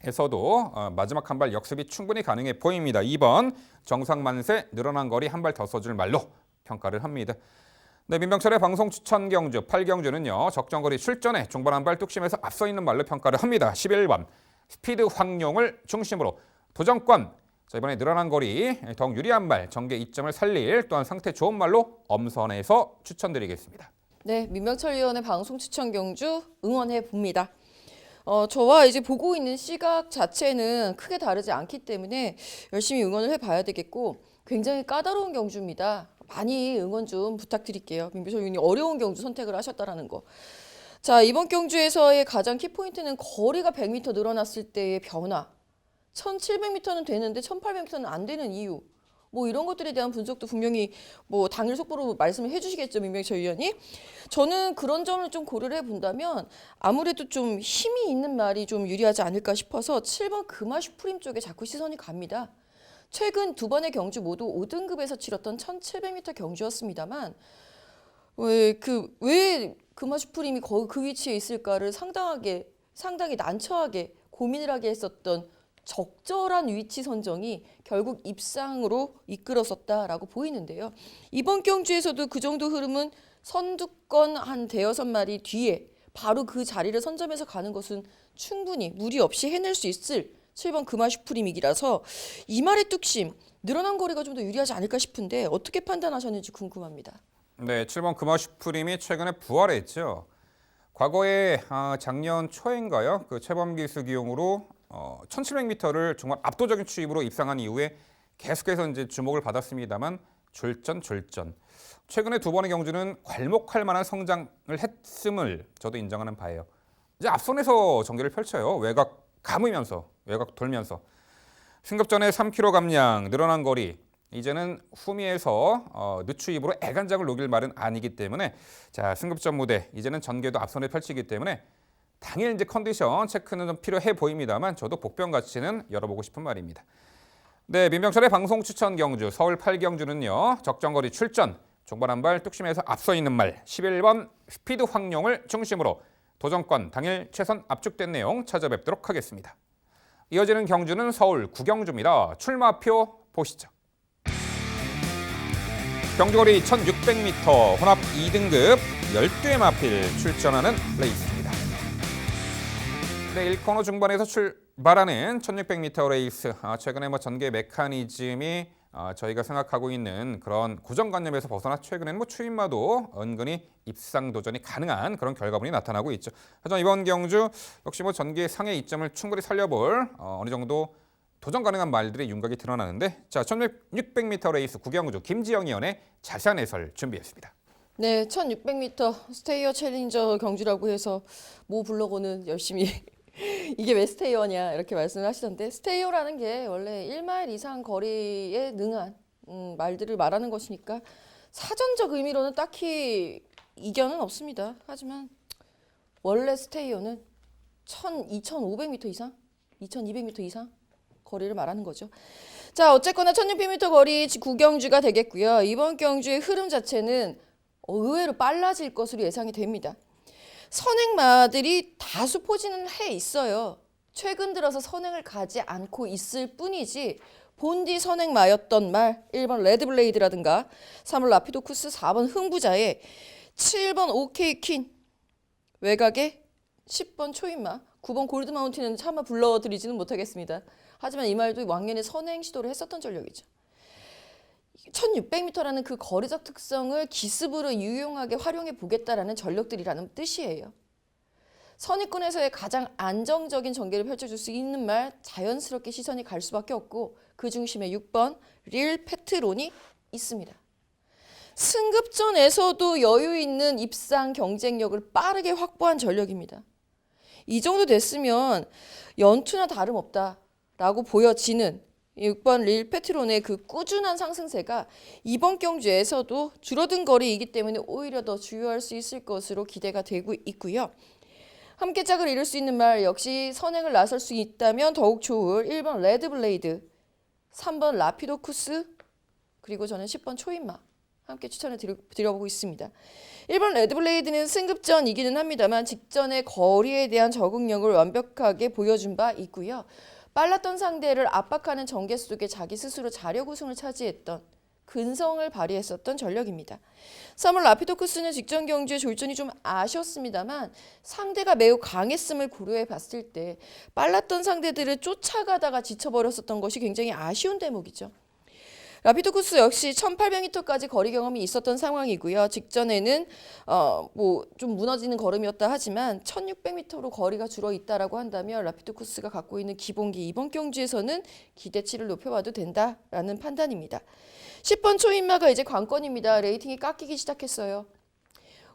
거리에서도 마지막 한 발 역습이 충분히 가능해 보입니다. 2번 정상만세 늘어난 거리 한 발 더 써줄 말로 평가를 합니다. 네, 민병철의 방송 추천 경주 8경주는요. 적정거리 출전에 종반 한 발 뚝심에서 앞서 있는 말로 평가를 합니다. 11번 스피드 황룡을 중심으로 도전권 자, 이번에 늘어난 거리 더욱 유리한 말 전개 이점을 살릴 또한 상태 좋은 말로 엄선해서 추천드리겠습니다. 네, 민병철 위원의 방송 추천 경주 응원해 봅니다. 저와 이제 보고 있는 시각 자체는 크게 다르지 않기 때문에 열심히 응원을 해봐야 되겠고 굉장히 까다로운 경주입니다. 많이 응원 좀 부탁드릴게요. 민병철 위원이 어려운 경주 선택을 하셨다라는 거. 자, 이번 경주에서의 가장 키포인트는 거리가 100m 늘어났을 때의 변화. 1700m는 되는데 1800m는 안 되는 이유. 뭐 이런 것들에 대한 분석도 분명히 뭐 당일 속보로 말씀을 해주시겠죠, 민명철 위원이. 저는 그런 점을 좀 고려를 해본다면 아무래도 좀 힘이 있는 말이 좀 유리하지 않을까 싶어서 7번 금화 슈프림 쪽에 자꾸 시선이 갑니다. 최근 두 번의 경주 모두 5등급에서 치렀던 1700m 경주였습니다만 왜 금화 슈프림이 그 위치에 있을까를 상당히 난처하게 고민을 하게 했었던 적절한 위치 선정이 결국 입상으로 이끌었었다라고 보이는데요. 이번 경주에서도 그 정도 흐름은 선두권 한 대여섯 마리 뒤에 바로 그 자리를 선점해서 가는 것은 충분히 무리 없이 해낼 수 있을 7번 금화 슈프림이기라서 이 말의 뚝심, 늘어난 거리가 좀 더 유리하지 않을까 싶은데 어떻게 판단하셨는지 궁금합니다. 네, 7번 금화 슈프림이 최근에 부활했죠. 과거에 작년 초인가요? 그 최범기 수기용으로 1700m를 정말 압도적인 추입으로 입상한 이후에 계속해서 이제 주목을 받았습니다만 졸전. 최근에 두 번의 경주는 괄목할 만한 성장을 했음을 저도 인정하는 바예요. 이제 앞선에서 전개를 펼쳐요. 외곽 감으면서, 외곽 돌면서. 승급전에 3km 감량, 늘어난 거리. 이제는 후미에서 늦추입으로 애간장을 녹일 말은 아니기 때문에 자 승급전 무대 이제는 전개도 앞선에 펼치기 때문에 당일 이제 컨디션 체크는 좀 필요해 보입니다만 저도 복병 가치는 열어보고 싶은 말입니다. 네, 민병철의 방송 추천 경주 서울 8경주는요. 적정거리 출전, 종반 한 발 뚝심에서 앞서 있는 말 11번 스피드 황룡을 중심으로 도전권 당일 최선 압축된 내용 찾아뵙도록 하겠습니다. 이어지는 경주는 서울 9경주입니다. 출마표 보시죠. 경주거리 1600m 혼합 2등급 12회 마필 출전하는 레이스입니다. 네, 1코너 중반에서 출발하는 1600m 레이스. 최근에 전개 메커니즘이 저희가 생각하고 있는 그런 고정관념에서 벗어나 최근에는 추임마도 은근히 입상 도전이 가능한 그런 결과물이 나타나고 있죠. 하지만 이번 경주 역시 전개 상의 이점을 충분히 살려볼 어느 정도 도전 가능한 말들의 윤곽이 드러나는데 자 1600m 레이스 9경주 김지영 의원의 자세한 해설 준비했습니다. 네, 1600m 스테이어 챌린저 경주라고 해서 모 블로거는 열심히 이게 왜 스테이어냐 이렇게 말씀을 하시던데 스테이어라는 게 원래 1마일 이상 거리에 능한 말들을 말하는 것이니까 사전적 의미로는 딱히 이견은 없습니다. 하지만 원래 스테이어는 2500m 이상, 2200m 이상 거리를 말하는 거죠. 자, 어쨌거나 1600m 거리 9경주가 되겠고요. 이번 경주의 흐름 자체는 의외로 빨라질 것으로 예상이 됩니다. 선행마들이 다수 포진은 해 있어요. 최근 들어서 선행을 가지 않고 있을 뿐이지 본디 선행마였던 말 1번 레드블레이드라든가 3번 라피도쿠스, 4번 흥부자에 7번 오케이퀸 외곽에 10번 초인마, 9번 골드마운틴은 차마 불러드리지는 못하겠습니다. 하지만 이 말도 왕년에 선행 시도를 했었던 전력이죠. 1600m라는 그 거리적 특성을 기습으로 유용하게 활용해 보겠다라는 전력들이라는 뜻이에요. 선입권에서의 가장 안정적인 전개를 펼쳐줄 수 있는 말 자연스럽게 시선이 갈 수밖에 없고 그 중심에 6번 릴 페트론이 있습니다. 승급전에서도 여유 있는 입상 경쟁력을 빠르게 확보한 전력입니다. 이 정도 됐으면 연투나 다름없다라고 보여지는 6번 릴 페트론의 그 꾸준한 상승세가 이번 경주에서도 줄어든 거리이기 때문에 오히려 더 주요할 수 있을 것으로 기대가 되고 있고요. 함께 짝을 이룰 수 있는 말 역시 선행을 나설 수 있다면 더욱 좋을 1번 레드블레이드, 3번 라피도쿠스, 그리고 저는 10번 초인마 함께 추천을 드려보고 있습니다. 1번 레드블레이드는 승급전 이기는 합니다만 직전의 거리에 대한 적응력을 완벽하게 보여준 바 있고요. 빨랐던 상대를 압박하는 전개 속에 자기 스스로 자력 우승을 차지했던 근성을 발휘했었던 전력입니다. 3월 라피도쿠스는 직전 경주에 졸전이 좀 아쉬웠습니다만 상대가 매우 강했음을 고려해 봤을 때 빨랐던 상대들을 쫓아가다가 지쳐버렸었던 것이 굉장히 아쉬운 대목이죠. 라피도쿠스 역시 1800m까지 거리 경험이 있었던 상황이고요. 직전에는 좀 무너지는 걸음이었다 하지만 1600m로 거리가 줄어 있다라고 한다면 라피도쿠스가 갖고 있는 기본기 이번 경주에서는 기대치를 높여봐도 된다라는 판단입니다. 10번 초인마가 이제 관건입니다. 레이팅이 깎이기 시작했어요.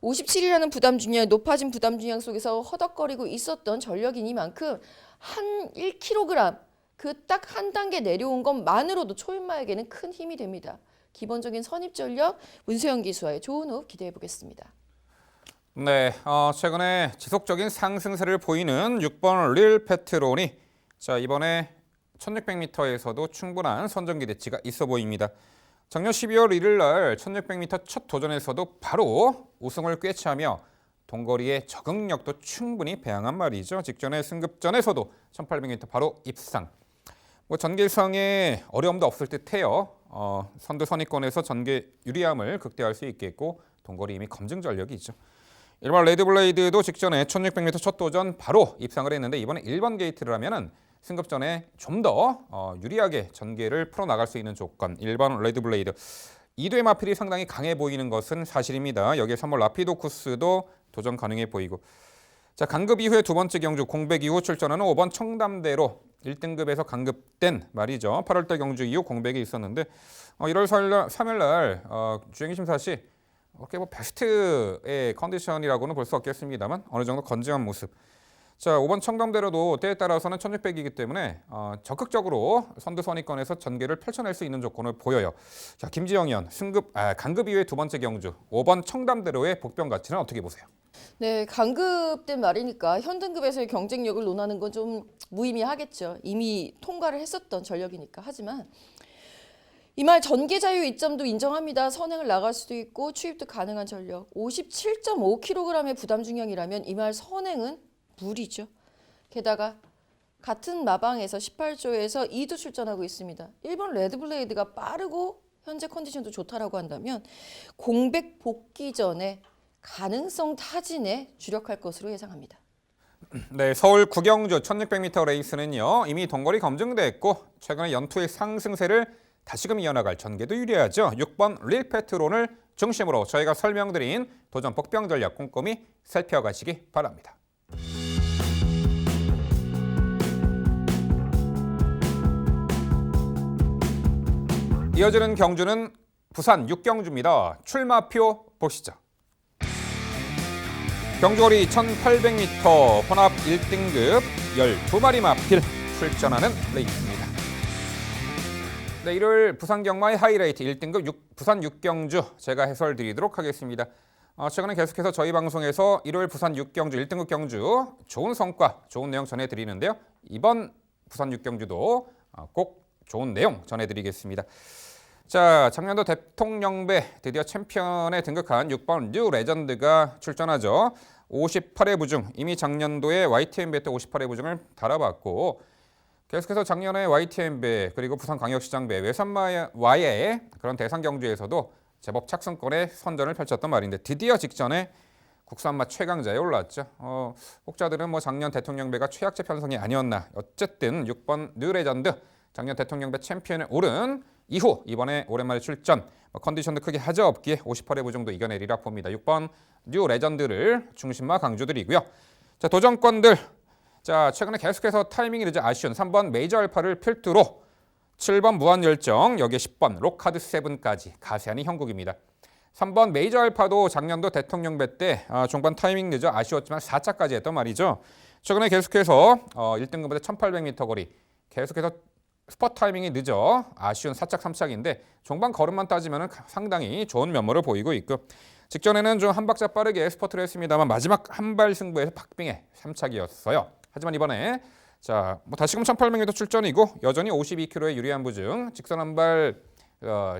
57이라는 부담 중량, 높아진 부담 중량 속에서 허덕거리고 있었던 전력이니만큼 한 1kg 그 딱 한 단계 내려온 것만으로도 초인마에게는 큰 힘이 됩니다. 기본적인 선입 전력, 문세영 기수와의 좋은 호흡 기대해 보겠습니다. 네, 최근에 지속적인 상승세를 보이는 6번 릴 페트론이 자 이번에 1600m에서도 충분한 선전 기대치가 있어 보입니다. 작년 12월 1일 날 1600m 첫 도전에서도 바로 우승을 꿰차며 동거리의 적응력도 충분히 배양한 말이죠. 직전의 승급전에서도 1800m 바로 입상. 전개상에 어려움도 없을 듯해요. 선두 선입권에서 전개 유리함을 극대화할 수 있겠고 동거리 이미 검증 전력이 있죠. 1번 레드블레이드도 직전에 1600m 첫 도전 바로 입상을 했는데 이번에 1번 게이트를 하면은 승급전에 좀 더 유리하게 전개를 풀어나갈 수 있는 조건 1번 레드블레이드 2도의 마필이 상당히 강해 보이는 것은 사실입니다. 여기에 3번 라피도쿠스도 도전 가능해 보이고 자 강급 이후에 두 번째 경주 공백 이후 출전하는 5번 청담대로 1등급에서 강급된 말이죠. 8월달 경주 이후 공백이 있었는데 1월 3일 날 주행기 심사 시 그렇게 베스트의 컨디션이라고는 볼 수 없겠습니다만 어느 정도 건재한 모습. 자 5번 청담대로도 때에 따라서는 1600이기 때문에 적극적으로 선두 선입권에서 전개를 펼쳐낼 수 있는 조건을 보여요. 자 김지영위원 강급 이후의 두 번째 경주 5번 청담대로의 복병 가치는 어떻게 보세요? 네, 강급된 말이니까 현등급에서의 경쟁력을 논하는 건 좀 무의미하겠죠. 이미 통과를 했었던 전력이니까. 하지만 이 말 전개 자유 이점도 인정합니다. 선행을 나갈 수도 있고 추입도 가능한 전력. 57.5kg의 부담 중량이라면 이 말 선행은 무리죠. 게다가 같은 마방에서 18조에서 2도 출전하고 있습니다. 1번 레드블레이드가 빠르고 현재 컨디션도 좋다라고 한다면 공백 복귀 전에 가능성 타진에 주력할 것으로 예상합니다. 네, 서울 구경주 1600m 레이스는요. 이미 동거리 검증됐고 최근에 연투의 상승세를 다시금 이어나갈 전개도 유리하죠. 6번 릴 페트론을 중심으로 저희가 설명드린 도전 복병 전략 꼼꼼히 살펴가시기 바랍니다. 이어지는 경주는 부산 6경주입니다. 출마표 보시죠. 경주거리 1800m 혼합 1등급 12마리 마필 출전하는 레이스입니다. 네, 일요일 부산 경마의 하이라이트 1등급 부산 6경주 제가 해설 드리도록 하겠습니다. 최근에 계속해서 저희 방송에서 일요일 부산 6경주 1등급 경주 좋은 성과, 좋은 내용 전해드리는데요. 이번 부산 6경주도 꼭 좋은 내용 전해드리겠습니다. 자, 작년도 대통령배 드디어 챔피언에 등극한 6번 뉴 레전드가 출전하죠. 58회 부중, 이미 작년도에 YTN배 때 58회 부중을 달아봤고 계속해서 작년에 YTN배 그리고 부산광역시장배 외산마와의 그런 대상 경주에서도 제법 착승권의 선전을 펼쳤던 말인데 드디어 직전에 국산마 최강자에 올랐죠. 혹자들은 작년 대통령배가 최악제 편성이 아니었나. 어쨌든 6번 뉴 레전드 작년 대통령배 챔피언에 오른 이후 이번에 오랜만에 출전 컨디션도 크게 하저없기에 58회 부정도 이겨내리라 봅니다. 6번 뉴 레전드를 중심마 강조드리고요. 자 도전권들 자 최근에 계속해서 타이밍이 늦어 아쉬운 3번 메이저 알파를 필두로 7번 무한열정 여기에 10번 로카드 세븐까지 가세한이 형국입니다. 3번 메이저 알파도 작년도 대통령배 때 종반 타이밍 늦어 아쉬웠지만 4차까지 했던 말이죠. 최근에 계속해서 1등급보다 1800m 거리 계속해서 스팟 타이밍이 늦어 아쉬운 4착 3착인데 종반 걸음만 따지면 상당히 좋은 면모를 보이고 있고 직전에는 좀 한 박자 빠르게 스퍼트를 했습니다만 마지막 한 발 승부에서 박빙의 3착이었어요. 하지만 이번에 자 다시금 1800m 출전이고 여전히 52kg의 유리한 부중 직선 한 발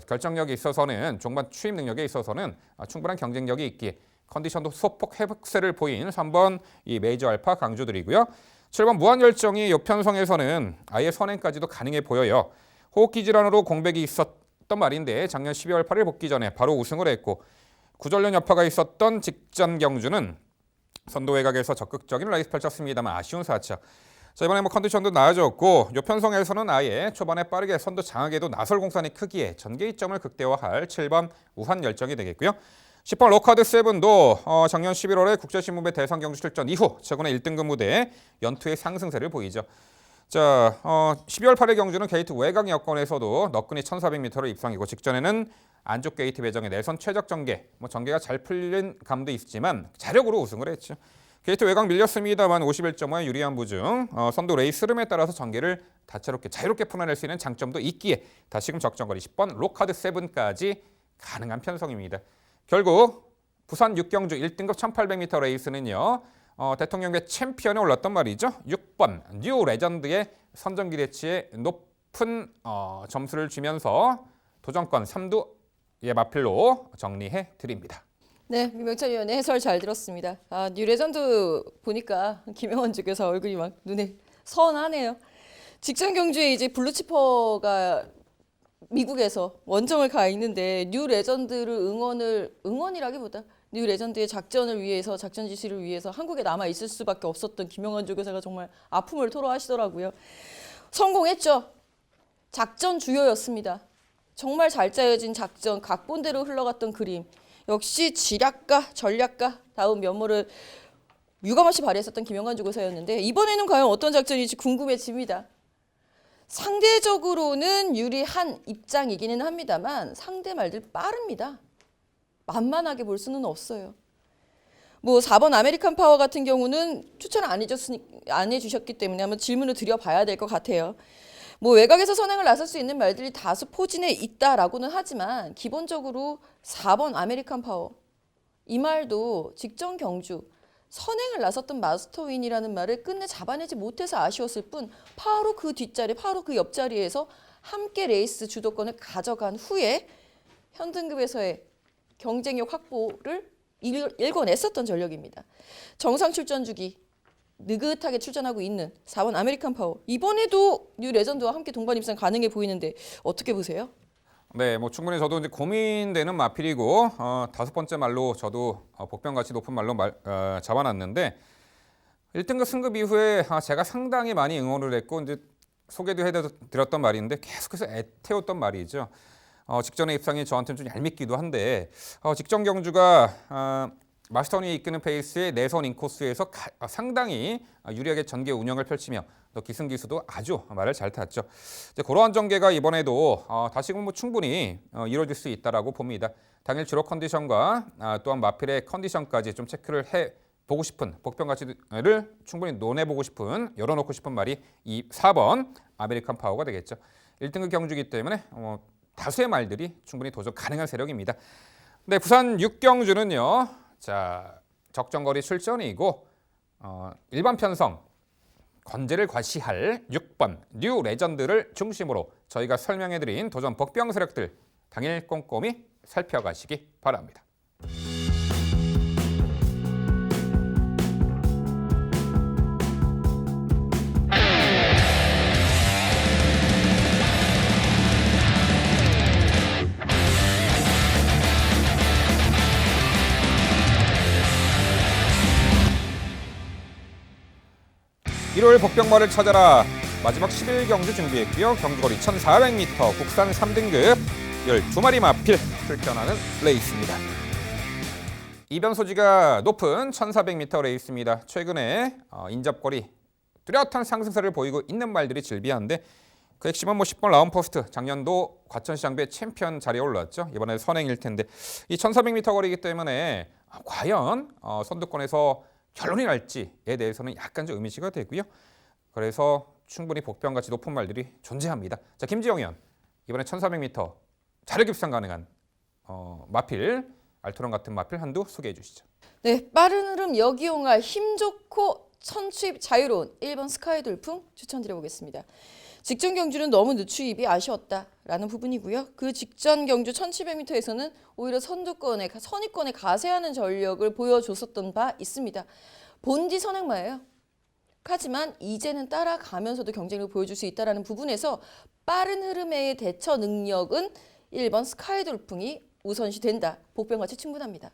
결정력이 있어서는 종반 추입 능력에 있어서는 충분한 경쟁력이 있기에 컨디션도 소폭 회복세를 보인 3번 이 메이저 알파 강조드리고요. 7번 무한열정이 역편성에서는 아예 선행까지도 가능해 보여요. 호흡기 질환으로 공백이 있었던 말인데 작년 12월 8일 복귀 전에 바로 우승을 했고 구전련 여파가 있었던 직전 경주는 선도 외곽에서 적극적인 레이스 펼쳤습니다만 아쉬운 4차. 자 이번에 컨디션도 나아졌고 요편성에서는 아예 초반에 빠르게 선두 장악에도 나설 공산이 크기에 전개 이점을 극대화할 7번 우한열정이 되겠고요. 10번 로카드 세븐도 작년 11월에 국제신문배 대상 경주 출전 이후 최근에 1등급 무대에 연투의 상승세를 보이죠. 자, 12월 8일 경주는 게이트 외곽 여건에서도 너끈히 1400m로 입상이고 직전에는 안쪽 게이트 배정의 내선 최적 전개, 전개가 잘 풀린 감도 있지만 자력으로 우승을 했죠. 게이트 외곽 밀렸습니다만 51.5의 유리한 부중. 선두 레이스 흐름에 따라서 전개를 다채롭게 자유롭게 풀어낼 수 있는 장점도 있기에 다시금 적정거리 10번 로카드 7까지 가능한 편성입니다. 결국 부산 6경주 1등급 1800m 레이스는요. 대통령배 챔피언에 올랐던 말이죠. 6번 뉴 레전드의 선정 기대치에 높은 점수를 주면서 도전권 3두의 마필로 정리해 드립니다. 네, 민병철 위원의 해설 잘 들었습니다. 뉴 레전드 보니까 김영원 주교사 얼굴이 막 눈에 선하네요. 직전 경주에 이제 블루치퍼가 미국에서 원정을 가 있는데 뉴 레전드를 응원이라기보다 뉴 레전드의 작전을 위해서 작전 지시를 위해서 한국에 남아 있을 수밖에 없었던 김영원 주교사가 정말 아픔을 토로하시더라고요. 성공했죠. 작전 주요였습니다. 정말 잘 짜여진 작전, 각본대로 흘러갔던 그림. 역시 지략가, 전략가 다운 면모를 유감없이 발휘했었던 김영관 주교사였는데 이번에는 과연 어떤 작전일지 궁금해집니다. 상대적으로는 유리한 입장이기는 합니다만 상대 말들 빠릅니다. 만만하게 볼 수는 없어요. 4번 아메리칸 파워 같은 경우는 추천 안 해주셨기 때문에 한번 질문을 드려봐야 될 것 같아요. 외곽에서 선행을 나설 수 있는 말들이 다수 포진해 있다라고는 하지만 기본적으로 4번 아메리칸 파워 이 말도 직전 경주 선행을 나섰던 마스터윈이라는 말을 끝내 잡아내지 못해서 아쉬웠을 뿐 바로 그 뒷자리 바로 그 옆자리에서 함께 레이스 주도권을 가져간 후에 현등급에서의 경쟁력 확보를 일궈냈었던 전력입니다. 정상 출전 주기 느긋하게 출전하고 있는 4번 아메리칸 파워. 이번에도 뉴 레전드와 함께 동반 입상 가능해 보이는데 어떻게 보세요? 네, 충분히 저도 이제 고민되는 마필이고 5번째 말로 저도 복병같이 높은 말로 잡아놨는데 1등급 승급 이후에 제가 상당히 많이 응원을 했고 이제 소개도 해드렸던 말인데 계속해서 애태웠던 말이죠. 직전의 입상이 저한테는 좀 얄밉기도 한데 직전 경주가 마스터니 이끄는 페이스의 내선 인코스에서 상당히 유리하게 전개 운영을 펼치며 또 기승기수도 아주 말을 잘 탔죠. 이제 그러한 전개가 이번에도 다시금 충분히 이루어질 수 있다라고 봅니다. 당일 주로 컨디션과 또한 마필의 컨디션까지 좀 체크를 해보고 싶은 복병가치를 충분히 논해보고 싶은 열어놓고 싶은 말이 이 4번 아메리칸 파워가 되겠죠. 1등급 경주이기 때문에 다수의 말들이 충분히 도전 가능한 세력입니다. 네, 부산 6경주는요. 자, 적정거리 출전이고 일반 편성 건재를 과시할 6번 뉴 레전드를 중심으로 저희가 설명해드린 도전 복병 세력들 당일 꼼꼼히 살펴가시기 바랍니다. 일요일 복병말을 찾아라. 마지막 11경주 준비했고요. 경주거리 1400m 국산 3등급 12마리 마필 출전하는 레이스입니다. 이변 소지가 높은 1400m 레이스입니다. 최근에 인접거리 뚜렷한 상승세를 보이고 있는 말들이 즐비한데 그 핵심은 10번 라운포스트 작년도 과천시장배 챔피언 자리에 올랐죠. 이번에 선행일 텐데 이 1400m 거리이기 때문에 과연 선두권에서 결론이 날지에 대해서는 약간 좀 의미시가 되고요. 그래서 충분히 복병같이 높은 말들이 존재합니다. 자, 김지영 의원 이번에 1400m 자력 입상 가능한 마필 알토론 같은 마필 한두 소개해 주시죠. 네, 빠른 흐름 역이용할 힘 좋고 선취입 자유로운 1번 스카이 돌풍 추천드려보겠습니다. 직전 경주는 너무 늦추입이 아쉬웠다라는 부분이고요. 그 직전 경주 1700m에서는 오히려 선위권에 가세하는 전력을 보여줬었던 바 있습니다. 본디 선행마예요. 하지만 이제는 따라가면서도 경쟁력을 보여줄 수 있다는 부분에서 빠른 흐름의 대처 능력은 1번 스카이 돌풍이 우선시 된다. 복병같이 충분합니다.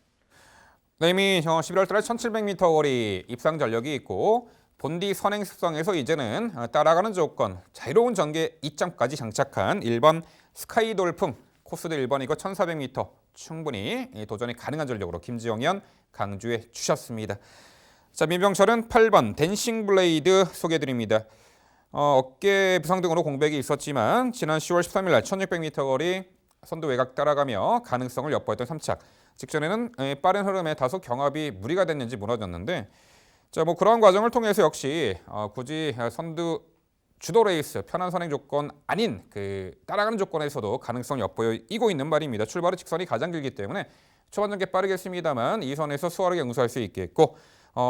네, 이미 11월 달에 1700m 거리 입상 전력이 있고 본디 선행 습성에서 이제는 따라가는 조건, 자유로운 전개 2점까지 장착한 1번 스카이 돌풍, 코스도 1번이고 1400m 충분히 도전이 가능한 전력으로 김지영 의원 강조해 주셨습니다. 자, 민병철은 8번 댄싱 블레이드 소개해드립니다. 어깨 부상 등으로 공백이 있었지만 지난 10월 13일 날 1600m 거리 선두 외곽 따라가며 가능성을 엿보였던 3착. 직전에는 빠른 흐름에 다소 경합이 무리가 됐는지 무너졌는데 자, 뭐 그러한 과정을 통해서 역시 굳이 선두 주도 레이스 편한 선행 조건 아닌 그 따라가는 조건에서도 가능성이 엿보이고 있는 말입니다. 출발 후 직선이 가장 길기 때문에 초반 전개 빠르겠습니다만 2선에서 수월하게 응수할 수 있겠고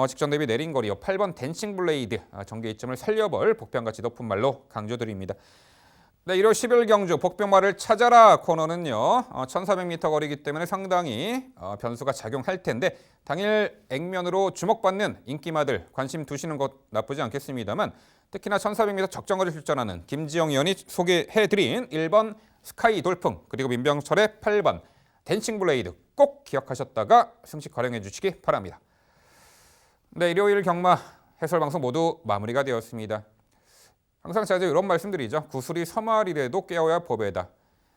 직전 대비 내린 거리요 8번 댄싱 블레이드 전개 이점을 살려볼 복병같이 높은 말로 강조드립니다. 네, 1월 10일 경주 복병말을 찾아라 코너는요 1400m 거리이기 때문에 상당히 변수가 작용할 텐데 당일 액면으로 주목받는 인기마들 관심 두시는 것 나쁘지 않겠습니다만 특히나 1400m 적정거리 출전하는 김지영 의원이 소개해드린 1번 스카이 돌풍 그리고 민병철의 8번 댄싱 블레이드 꼭 기억하셨다가 승식 활용해 주시기 바랍니다. 네, 일요일 경마 해설방송 모두 마무리가 되었습니다. 항상 제가 이런 말씀드리죠. 구슬이 서말이라도 깨어야 법에다.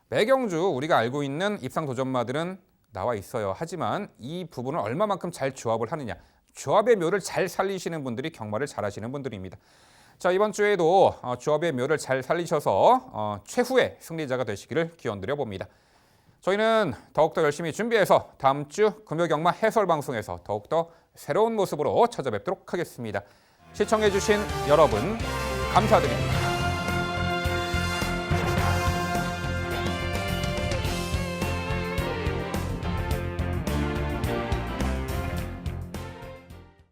매경주 우리가 알고 있는 입상 도전마들은 나와 있어요. 하지만 이 부분을 얼마만큼 잘 조합을 하느냐. 조합의 묘를 잘 살리시는 분들이 경마를 잘하시는 분들입니다. 자, 이번 주에도 조합의 묘를 잘 살리셔서 최후의 승리자가 되시기를 기원드려 봅니다. 저희는 더욱더 열심히 준비해서 다음 주 금요경마 해설방송에서 더욱더 새로운 모습으로 찾아뵙도록 하겠습니다. 시청해주신 여러분 감사드립니다.